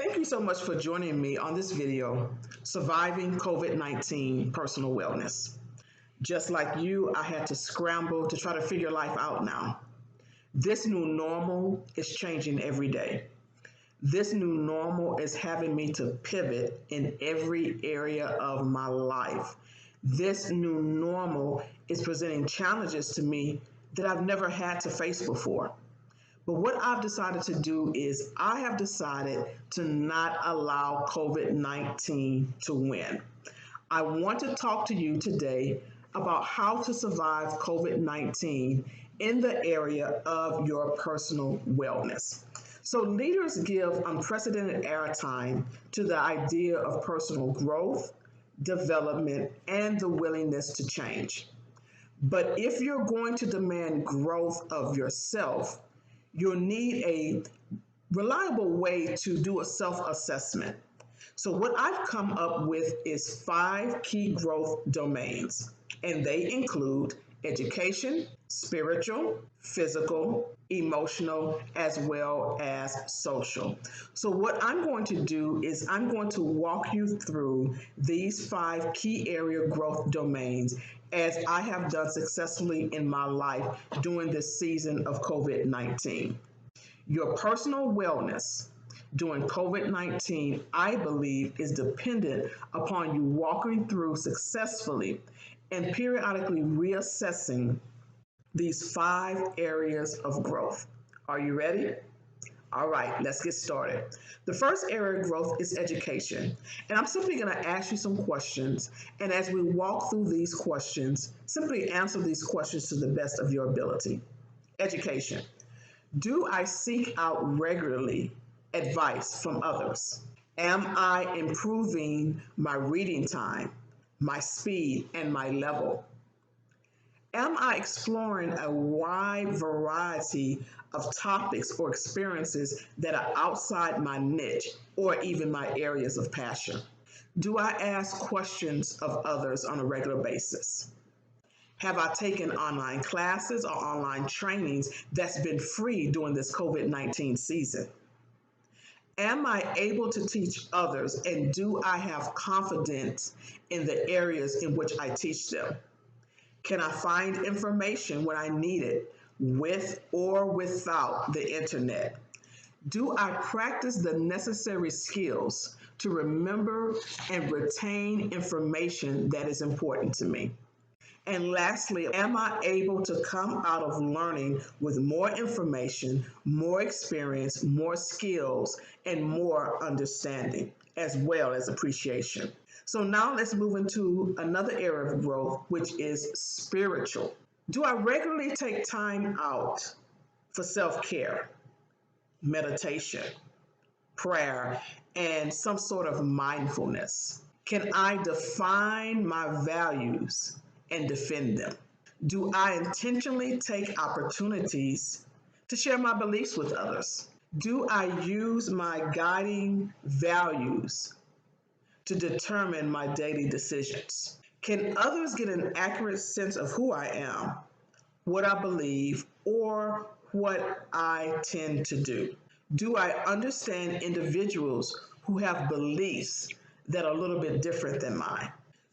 Thank you so much for joining me on this video, Surviving COVID-19 Personal Wellness. Just like you, I had to scramble to try to figure life out now. This new normal is changing every day. This new normal is having me to pivot in every area of my life. This new normal is presenting challenges to me that I've never had to face before. But what I've decided to do is I have decided to not allow COVID-19 to win. I want to talk to you today about how to survive COVID-19 in the area of your personal wellness. So leaders give unprecedented airtime to the idea of personal growth, development, and the willingness to change. But if you're going to demand growth of yourself, you'll need a reliable way to do a self-assessment. So what I've come up with is 5 key growth domains, and they include education, spiritual, physical, emotional, as well as social. So what I'm going to do is I'm going to walk you through these 5 key area growth domains as I have done successfully in my life during this season of COVID-19. Your personal wellness during COVID-19, I believe, is dependent upon you walking through successfully and periodically reassessing these 5 areas of growth. Are you ready? All right, let's get started. The first area of growth is education. And I'm simply going to ask you some questions. And as we walk through these questions, simply answer these questions to the best of your ability. Education. Do I seek out regularly advice from others? Am I improving my reading time, my speed, and my level? Am I exploring a wide variety of topics or experiences that are outside my niche or even my areas of passion? Do I ask questions of others on a regular basis? Have I taken online classes or online trainings that's been free during this COVID-19 season? Am I able to teach others, and do I have confidence in the areas in which I teach them? Can I find information when I need it, with or without the internet? Do I practice the necessary skills to remember and retain information that is important to me? And lastly, am I able to come out of learning with more information, more experience, more skills, and more understanding, as well as appreciation? So now let's move into another area of growth, which is spiritual. Do I regularly take time out for self-care, meditation, prayer, and some sort of mindfulness? Can I define my values and defend them? Do I intentionally take opportunities to share my beliefs with others? Do I use my guiding values to determine my daily decisions? Can others get an accurate sense of who I am, what I believe, or what I tend to do? Do I understand individuals who have beliefs that are a little bit different than mine?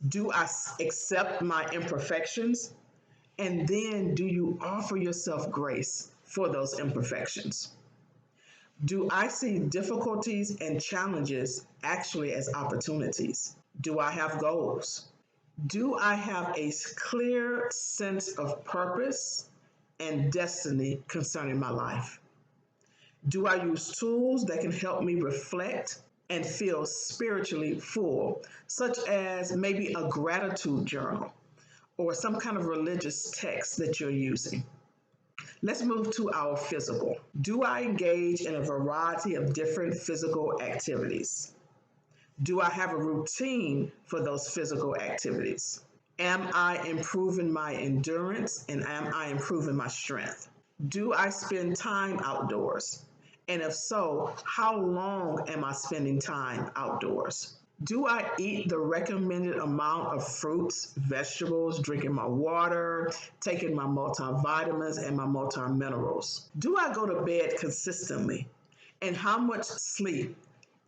Do I accept my imperfections? And then do you offer yourself grace for those imperfections? Do I see difficulties and challenges actually as opportunities? Do I have goals? Do I have a clear sense of purpose and destiny concerning my life? Do I use tools that can help me reflect and feel spiritually full, such as maybe a gratitude journal or some kind of religious text that you're using? Let's move to our physical. Do I engage in a variety of different physical activities? Do I have a routine for those physical activities? Am I improving my endurance, and am I improving my strength? Do I spend time outdoors? And if so, how long am I spending time outdoors? Do I eat the recommended amount of fruits, vegetables, drinking my water, taking my multivitamins and my multiminerals? Do I go to bed consistently? And how much sleep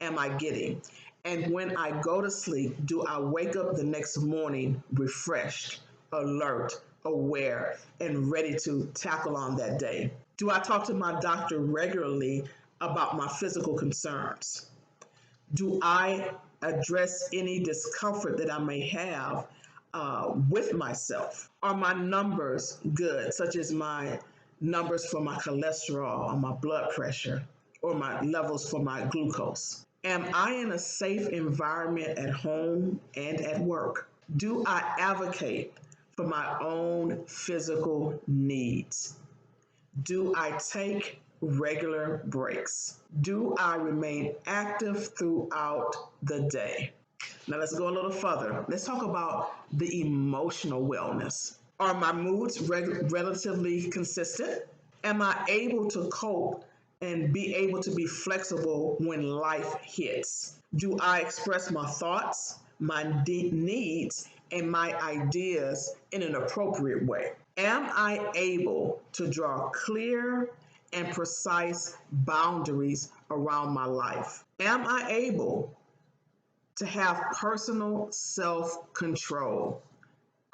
am I getting? And when I go to sleep, do I wake up the next morning refreshed, alert, aware, and ready to tackle on that day? Do I talk to my doctor regularly about my physical concerns? Do I address any discomfort that I may have with myself? Are my numbers good, such as my numbers for my cholesterol or my blood pressure or my levels for my glucose? Am I in a safe environment at home and at work? Do I advocate for my own physical needs? Do I take regular breaks? Do I remain active throughout the day? Now let's go a little further. Let's talk about the emotional wellness. Are my moods relatively consistent? Am I able to cope and be able to be flexible when life hits? Do I express my thoughts, my needs, and my ideas in an appropriate way? Am I able to draw clear and precise boundaries around my life? Am I able to have personal self control?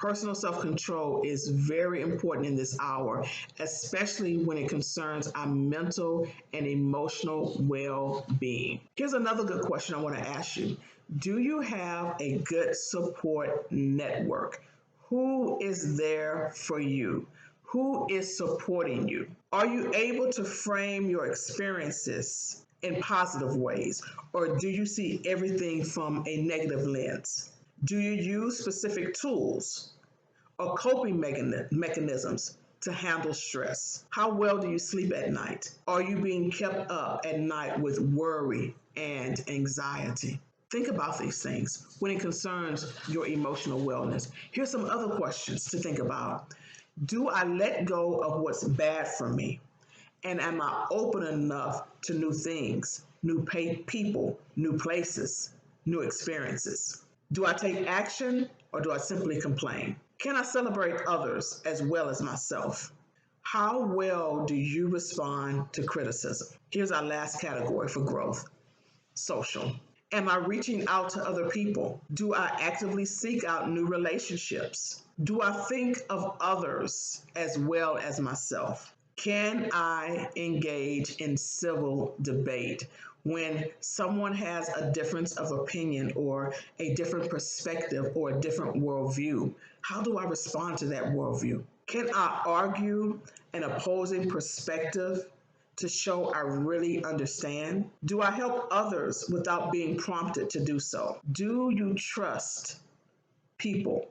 Personal self control is very important in this hour, especially when it concerns our mental and emotional well being. Here's another good question I want to ask you. Do you have a good support network? Who is there for you? Who is supporting you? Are you able to frame your experiences in positive ways, or do you see everything from a negative lens? Do you use specific tools or coping mechanisms to handle stress? How well do you sleep at night? Are you being kept up at night with worry and anxiety? Think about these things when it concerns your emotional wellness. Here's some other questions to think about. Do I let go of what's bad for me? And am I open enough to new things, new people, new places, new experiences? Do I take action or do I simply complain? Can I celebrate others as well as myself? How well do you respond to criticism? Here's our last category for growth: social. Am I reaching out to other people? Do I actively seek out new relationships? Do I think of others as well as myself? Can I engage in civil debate when someone has a difference of opinion or a different perspective or a different worldview? How do I respond to that worldview? Can I argue an opposing perspective to show I really understand? Do I help others without being prompted to do so? Do you trust people?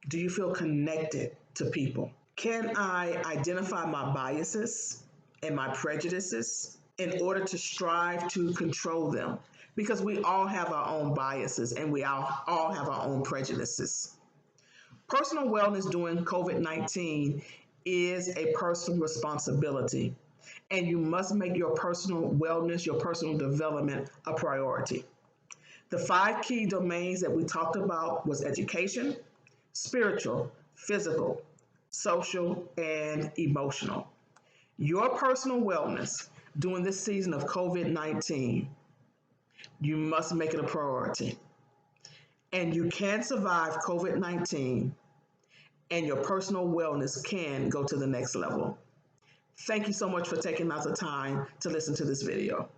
Do you feel connected to people? Can I identify my biases and my prejudices in order to strive to control them? Because we all have our own biases and we all have our own prejudices. Personal wellness during COVID-19 is a personal responsibility, and you must make your personal wellness, your personal development a priority. The 5 key domains that we talked about was education, spiritual, physical, social, and emotional. Your personal wellness during this season of COVID-19, you must make it a priority. And you can survive COVID-19, and your personal wellness can go to the next level. Thank you so much for taking out the time to listen to this video.